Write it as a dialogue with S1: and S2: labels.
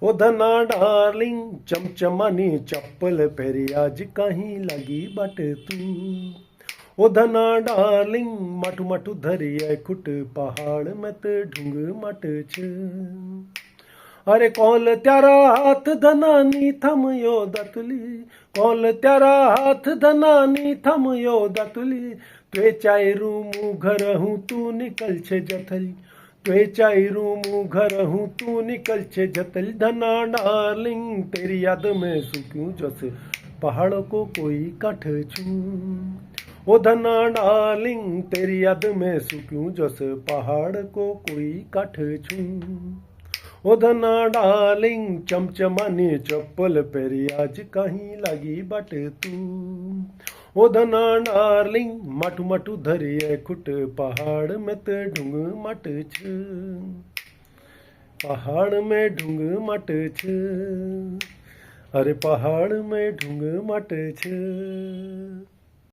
S1: ओ धना डार्लिंग चमचमानी चप्पल પહેરી આજ કાहीं લાગી બટ તું ओ धना डार्लिंग माठू माठू धरिए खुट पहाड़ में ते ढूंग मट छ अरे कौल त्यारा हाथ धनानी थमयो दतली कौल त्यारा हाथ धनानी थमयो दतली त्वे चायरू मुँह घर हूँ तू निकल छे जथली त्वे चायरू मुँह घर हूँ तू निकल छे जथली धना डार्लिंग तेरी याद में सूक्यूं जस पहाड़ों को कोई काठ छू ओ धना डार्लिंग तेरी याद में सूक्यूं जस पहाड़ को कोई काठ छू ओ धना डार्लिंग चमचमानी चप्पल પહેરી આજ કાहीं લાગી बाट तू ओ धना डार्लिंग माठू माठू धरिए खुट पहाड़ में ते ढूंग मट छ पहाड़ में ढूंग मट छ अरे पहाड़ में ढूंग मट छ